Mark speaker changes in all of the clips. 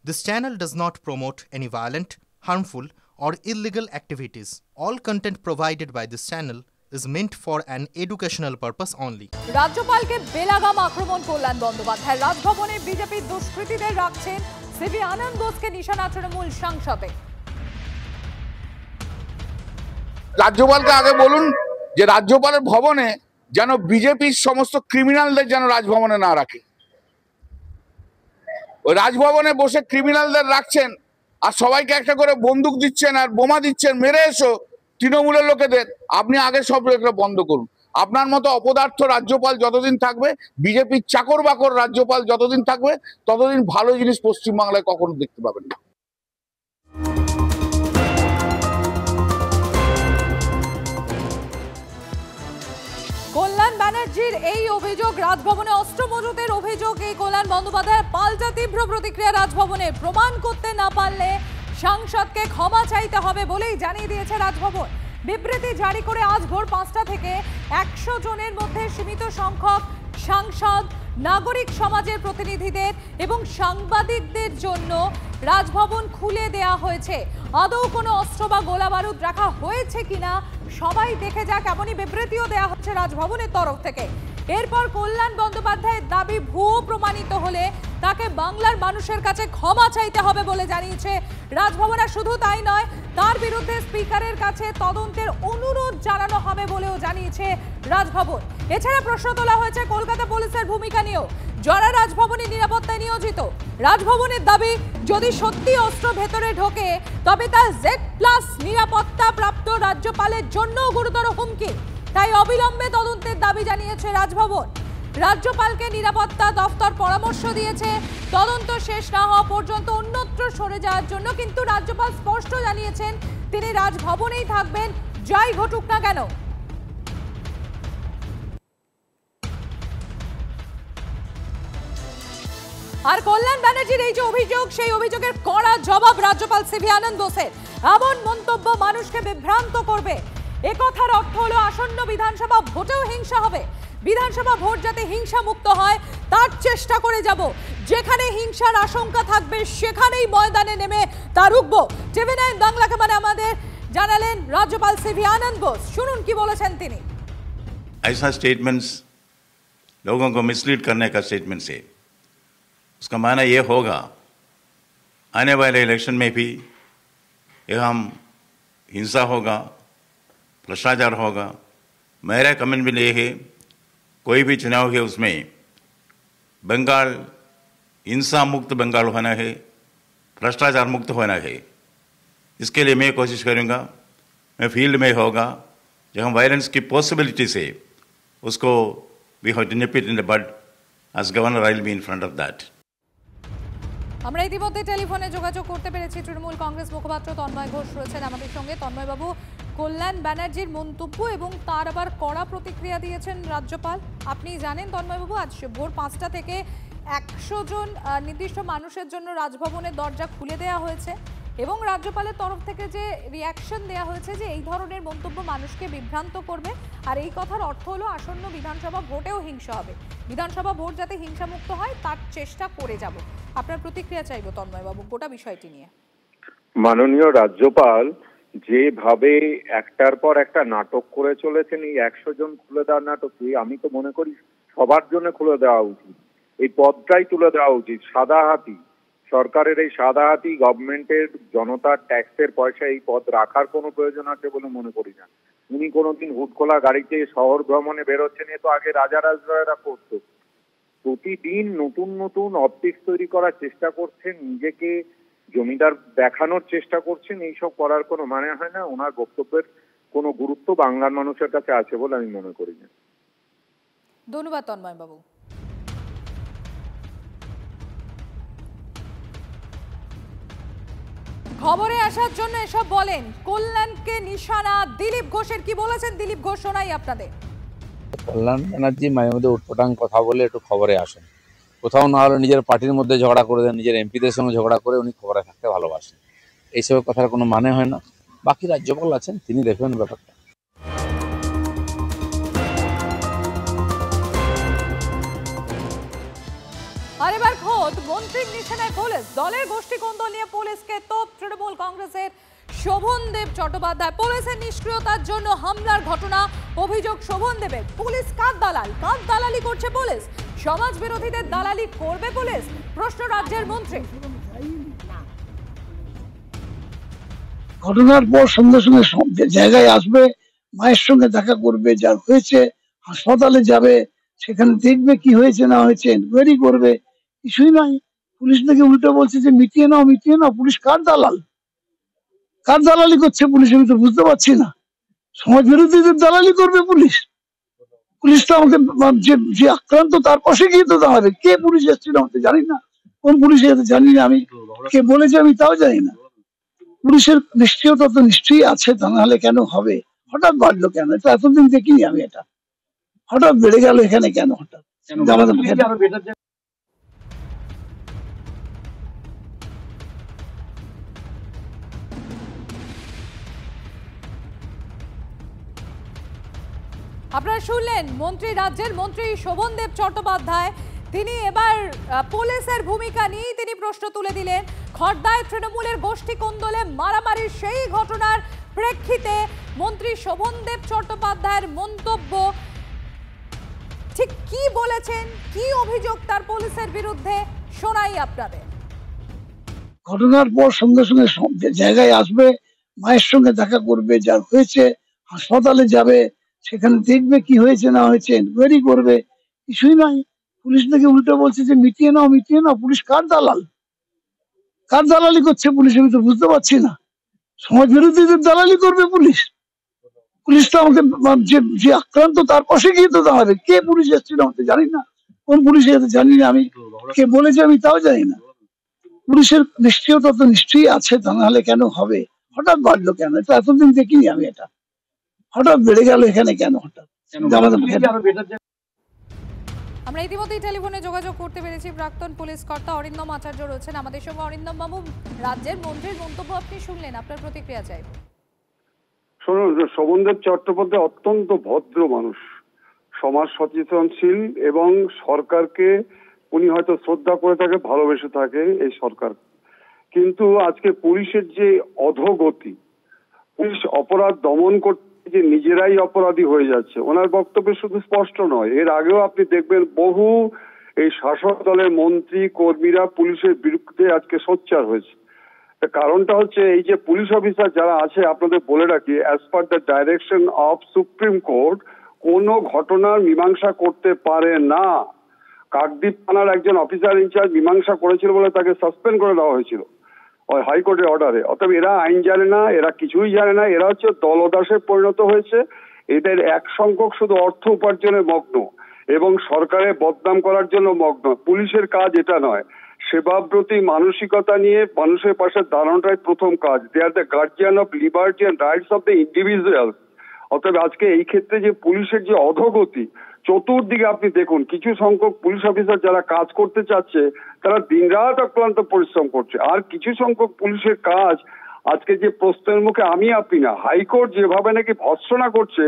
Speaker 1: This channel does not promote any violent, harmful, or illegal activities. All content provided by this channel is meant for an educational purpose only.
Speaker 2: রাজ্যপালকে বেলাগাম আক্রমণ কল্যাণ বন্দ্যোপাধ্যায়। রাজভবনে বিজেপির দুষ্কৃতীদের রাখছেন CV আনন্দ বোসকে নিশানা তৃণমূল সাংসদে।
Speaker 3: রাজ্যপালকে আগে বলুন যে রাজ্যপালের ভবনে যেন বিজেপির সমস্ত ক্রিমিনালদের যেন রাজভবনে না রাখে। ওই রাজভবনে বসে ক্রিমিনালদের রাখছেন আর সবাইকে একটা করে বন্দুক দিচ্ছেন আর বোমা দিচ্ছেন, মেরে এসো তৃণমূলের লোকেদের। আপনি আগে সব এগুলো বন্ধ করুন। আপনার মতো অপদার্থ রাজ্যপাল যতদিন থাকবে, বিজেপির চাকর বাকর রাজ্যপাল যতদিন থাকবে, ততদিন ভালো জিনিস পশ্চিমবাংলায় কখনো দেখতে পাবেন না।
Speaker 2: কল্যাণ ব্যানার্জির এই অভিযোগ, রাজভবনে অস্ত্র মজুতের অভিযোগ, এই কল্যাণ বন্দ্যোপাধ্যায়ের পাল্টা তীব্র প্রতিক্রিয়া রাজভবনে। প্রমাণ করতে না পারলে সাংসদকে ক্ষমা চাইতে হবে বলেই জানিয়ে দিয়েছে রাজভবন। বিবৃতি জারি করে আজ ভোর 5টা থেকে 100 জনের মধ্যে সীমিত সংখ্যক সাংসদ, নাগরিক সমাজের প্রতিনিধিদের এবং সাংবাদিকদের জন্য রাজভবন খুলে দেয়া হয়েছে। আদৌ কোনো অস্ত্র বা গোলা বারুদ রাখা হয়েছে কিনা সবাই দেখে যাক, এমনই বিবৃতিও দেওয়া হচ্ছে রাজভবনের তরফ থেকে। এরপর কল্যাণ বন্দ্যোপাধ্যায়ের দাবি ভুয়ো প্রমাণিত হলে তাকে বাংলার মানুষের কাছে ক্ষমা চাইতে হবে বলে জানিয়েছে রাজভবন। আর শুধু তাই নয়, তার বিরুদ্ধে স্পিকারের কাছে তদন্তের অনুরোধ জানানো হবে বলেও জানিয়েছে রাজভবন। এছাড়া প্রশ্ন তোলা হয়েছে কলকাতা পুলিশের ভূমিকা নিয়েও, যারা রাজভবনের নিরাপত্তায় নিয়োজিত। রাজভবনের দাবি, যদি সত্যি অস্ত্র ভেতরে ঢোকে তবে তা Z+ নিরাপত্তা প্রাপ্ত রাজ্যপালের জন্য গুরুতর হুমকি। তাই অবিলম্বে তদন্তের দাবি জানিয়েছে রাজভবন। রাজ্যপালকে নিরাপত্তা দফতর পরামর্শ দিয়েছে তদন্ত শেষ না হওয়া পর্যন্ত অন্যত্র সরে যাওয়ার জন্য, কিন্তু রাজ্যপাল স্পষ্ট জানিয়েছেন তিনি রাজভবনেই থাকবেন, যাই ঘটুক না কেন। আর কল্যাণ ব্যানার্জির এই যে অভিযোগ, সেই অভিযোগের কড়া জবাব রাজ্যপাল সিভি আনন্দ বোসের। এমন মন্তব্য মানুষকে বিভ্রান্ত করবে। একথার অর্থ হলো আসন্ন বিধানসভা ভোটেও হিংসা হবে। বিধানসভা ভোট যাতে হিংসা মুক্ত হয় তার চেষ্টা করে যাব। যেখানে হিংসার আশঙ্কা থাকবে সেখানেই ময়দানে নেমে তা রুখবো। TV9 বাংলাকে মানে আমাদের জানালেন রাজ্যপাল সিভি আনন্দ বোস। শুনুন কি বলেছেন তিনি।
Speaker 4: ऐसा स्टेटमेंट्स लोगों को मिसलीड करने का स्टेटमेंट है। उसका माना ये होगा आने वाले इलेक्शन में भी हम हिंसा होगा, भ्रष्टाचार होगा। मेरा कमेंट भी ये है, कोई भी चुनाव है उसमें बंगाल हिंसा मुक्त बंगाल होना है, भ्रष्टाचार मुक्त होना है। इसके लिए मैं कोशिश करूँगा, मैं फील्ड में होगा, जहाँ वायलेंस की पॉसिबिलिटीज है उसको we have to nip it in the bud. As governor I will be in front of that.
Speaker 2: আমরা ইতিমধ্যে টেলিফোনে যোগাযোগ করতে পেরেছি। তৃণমূল কংগ্রেস মুখপাত্র তন্ময় ঘোষ রয়েছেন আমাদের সঙ্গে। তন্ময় বাবু, কল্যাণ ব্যানার্জির মন্তব্য এবং তার আবার কড়া প্রতিক্রিয়া দিয়েছেন রাজ্যপাল। আপনি জানেন তন্ময় বাবু, আজ ভোর 5টা থেকে 100 জন নির্দিষ্ট মানুষের জন্য রাজভবনের দরজা খুলে দেওয়া হয়েছে এবং রাজ্যপালের তরফ থেকে যে রিয়াকশন দেওয়া হয়েছে যে এই ধরনের মন্তব্য মানুষকে বিভ্রান্ত করবে, আর এই কথার অর্থ হলো আসন্ন বিধানসভা ভোটেও হিংসা হবে। বিধানসভা ভোট যাতে হিংসামুক্ত হয় তার চেষ্টা করে যাব। আপনার প্রতিক্রিয়া চাইব তন্ময় বাবু গোটা বিষয়টি নিয়ে।
Speaker 5: মাননীয় রাজ্যপাল যেভাবে একটার পর একটা নাটক করে চলেছেন, এই 100 জন খুলে দেওয়ার নাটকে আমি তো মনে করি সবার জন্য খুলে দেওয়া উচিত। এই পদটাই তুলে দেওয়া উচিত। সাদা হাতি সরকারের, এই সাদা হাতি গভর্নমেন্টের, জনতার ট্যাক্সের পয়সা এই পদ রাখার কোনো প্রয়োজন আছে বলে মনে করি না। উনি কোনোদিন হুটখোলা গাড়িতে শহর ভ্রমণে বেরোচ্ছেন, এ তো আগে রাজা রাজরা করতো। প্রতিদিন নতুন নতুন অপটিক্স তৈরি করার চেষ্টা করছেন, নিজেকে জমিদার দেখানোর চেষ্টা করছেন। এইসব করার কোনো মানে হয় না। ওনার বক্তব্যের কোনো গুরুত্ব বাংলার মানুষের কাছে আছে বলে আমি মনে করি না।
Speaker 2: ধন্যবাদ তন্ময় বাবু। খবরে আসার জন্য এসব বলেন কল্যাণকে নিশানা দিলীপ ঘোষের। কি বলেছেন দিলীপ ঘোষ শোনাই আপনাদের।
Speaker 6: কল্যাণ ব্যানার্জি মাঝে মধ্যে উটপটাং কথা বলে একটু খবরে আসেন। কোথাও না হলে নিজের পার্টির মধ্যে ঝগড়া করে দেন, নিজের এমপিদের সঙ্গে ঝগড়া করে উনি খবরে থাকতে ভালোবাসেন। এইসব কথার কোনো মানে হয় না। বাকি রাজ্যপাল আছেন, তিনি দেখবেন ব্যাপারটা।
Speaker 2: আর এবার খোদ মন্ত্রীর নিশানা পাচ্ছে না পুলিশ। দলের গোষ্ঠী কোন্দল নিয়ে পুলিশকে তোপ তৃণমূল কংগ্রেসের শোভনদেব চট্টোপাধ্যায়। পুলিশের নিষ্ক্রিয়তার জন্য হামলার ঘটনা, অভিযোগ শোভনদেবের। পুলিশ কার দালাল? কার দালালি করছে পুলিশ? সমাজ বিরোধীদের দালালি করবে পুলিশ? প্রশ্ন রাজ্যের মন্ত্রী।
Speaker 7: ঘটনার পর সঙ্গে সঙ্গে সব জায়গায় আসবে, মায়ের সঙ্গে দেখা করবে, যার হয়েছে হাসপাতালে যাবে, সেখানে দেখবে কি হয়েছে না হয়েছে, এনকোয়ারি করবে। কিছুই নাই। পুলিশ নাকি উল্টো বলছে যে মিটিয়ে নাও মিটিয়ে নাও। পুলিশ কার দালাল? কার দালালি করছে পুলিশ? আমি তো বুঝতে পারছি না। সমাজ বিরোধীদের দালালি করবে পুলিশ? পুলিশ তো আমাকে যে আক্রান্ত তার পাশে গিয়ে তো দাঁড়াবে। কে পুলিশ এসেছিল আমি তো জানি না, কোন পুলিশ এসে জানি না, আমি কে বলেছে আমি তাও জানি না। পুলিশের নিশ্চয়তা তো নিশ্চয়ই আছে, তা নাহলে কেন হবে? হঠাৎ বাড়লো কেন? এটা এতদিন দেখিনি আমি। এটা হঠাৎ বেড়ে গেল এখানে কেন? হঠাৎ
Speaker 2: আপনারা শুনলেন মন্ত্রী, রাজ্যের মন্ত্রী শোভনদেব চট্টোপাধ্যায়। তিনি এবার পুলিশের ভূমিকা নিয়ে তিনি প্রশ্ন তুলে দিলেন। খড়দায় তৃণমূলের গোষ্ঠী কোন্দলে মারামারির সেই ঘটনার প্রেক্ষিতে মন্ত্রী শোভনদেব চট্টোপাধ্যায়ের মন্তব্য, ঠিক কি বলেছেন, কি অভিযোগ তার পুলিশের বিরুদ্ধে, শোনাই আপনাদের।
Speaker 7: ঘটনার পর সঙ্গে সঙ্গে সব জায়গায় আসবে, মায়ের সঙ্গে দেখা করবে, যার হয়েছে হাসপাতালে যাবে, সেখানে দেখবে কি হয়েছে না হয়েছে, এনকোয়ারি করবে। কিছুই নাই। পুলিশ নাকি উল্টো বলছে যে মিটিয়ে নাও মিটিয়ে নাও। পুলিশ কার দালাল? কার দালালি করছে পুলিশ? আমি তো বুঝতে পারছি না। সমাজ বিরোধীদের দালালি করবে পুলিশ? পুলিশ তো আমাকে যে আক্রান্ত তার পাশে গিয়ে তো দাঁড়াবে। কে পুলিশ এসেছিল আমি তো জানি না, কোন পুলিশ এসে জানি না, আমি কে বলেছে আমি তাও জানি না। পুলিশের নিশ্চয়তা তো নিশ্চয়ই আছে, তা নাহলে কেন হবে? হঠাৎ বাড়লো কেন? এটা এতদিন দেখিনি আমি। এটা হঠাৎ বেড়ে গেল এখানে কেন? হঠাৎ
Speaker 2: আমরা ইতিমধ্যেই টেলিফোনে যোগাযোগ করতে পেরেছি। প্রাক্তন পুলিশ কর্তা অরিন্দম আচার্য রয়েছেন আমাদের সঙ্গে। অরিন্দম বাবু, রাজ্যের মন্ত্রীর মন্তব্য আপনি শুনলেন, আপনার প্রতিক্রিয়া চাইব।
Speaker 8: শুনুন, শোভনদেব চট্টোপাধ্যায় অত্যন্ত ভদ্র মানুষ, সমাজ সচেতনশীল, এবং সরকারকে উনি হয়তো শ্রদ্ধা করে থাকে, ভালোবেসে থাকে এই সরকার। কিন্তু আজকে পুলিশের যে অধোগতি, পুলিশ অপরাধ দমন করতে যে নিজেরাই অপরাধী হয়ে যাচ্ছে, ওনার বক্তব্য শুধু স্পষ্ট নয়, এর আগেও আপনি দেখবেন বহু এই শাসক দলের মন্ত্রী কর্মীরা পুলিশের বিরুদ্ধে আজকে সোচ্চার হয়েছে। কারণটা হচ্ছে এই যে পুলিশ অফিসার যারা আছে, আপনাদের বলে রাখি, as per the direction of supreme court কোনো ঘটনার মীমাংসা করতে পারে না। কাকদ্বীপ থানার একজন অফিসার ইনচার্জ মীমাংসা করেছিল বলে তাকে সাসপেন্ড করে দেওয়া হয়েছিল হাইকোর্টের অর্ডারে। অতএব এরা আইন জানে না, এরা কিছুই জানে না, এরা হচ্ছে দলদাসে পরিণত হয়েছে। এদের এক সংখ্যক শুধু অর্থ উপার্জনের মগ্ন এবং সরকারের বদনাম করার জন্য মগ্ন। পুলিশের কাজ এটা নয়। সেবাব্রতী মানসিকতা নিয়ে মানুষের পাশে দাঁড়ানোটাই প্রথম কাজ। They are the guardian of liberty and rights of the individual. অতএব আজকে এই ক্ষেত্রে যে পুলিশের যে অধোগতি, চতুর্দিকে আপনি দেখুন, কিছু সংখ্যক পুলিশ অফিসার যারা কাজ করতে চাচ্ছে তারা দিনরাত অক্লান্ত পরিশ্রম করছে, আর কিছু সংখ্যক পুলিশের কাজ আজকে যে প্রশ্নের মুখে আমি আপনি না, হাইকোর্ট যেভাবে নাকি ভর্ৎসনা করছে,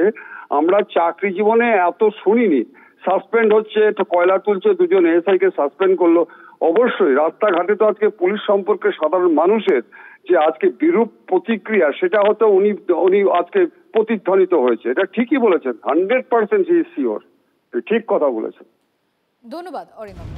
Speaker 8: আমরা চাকরি জীবনে এত শুনিনি। সাসপেন্ড হচ্ছে, কয়লা তুলছে, দুজন এসআই কে সাসপেন্ড করলো। অবশ্যই রাস্তাঘাটে তো আজকে পুলিশ সম্পর্কে সাধারণ মানুষের যে আজকে বিরূপ প্রতিক্রিয়া, সেটা হয়তো উনি আজকে প্রতিধ্বনিত হয়েছে। এটা ঠিকই বলেছেন, 100% হি ইজ শিওর, ঠিক কথা বলেছেন।
Speaker 2: ধন্যবাদ অরিন্দম।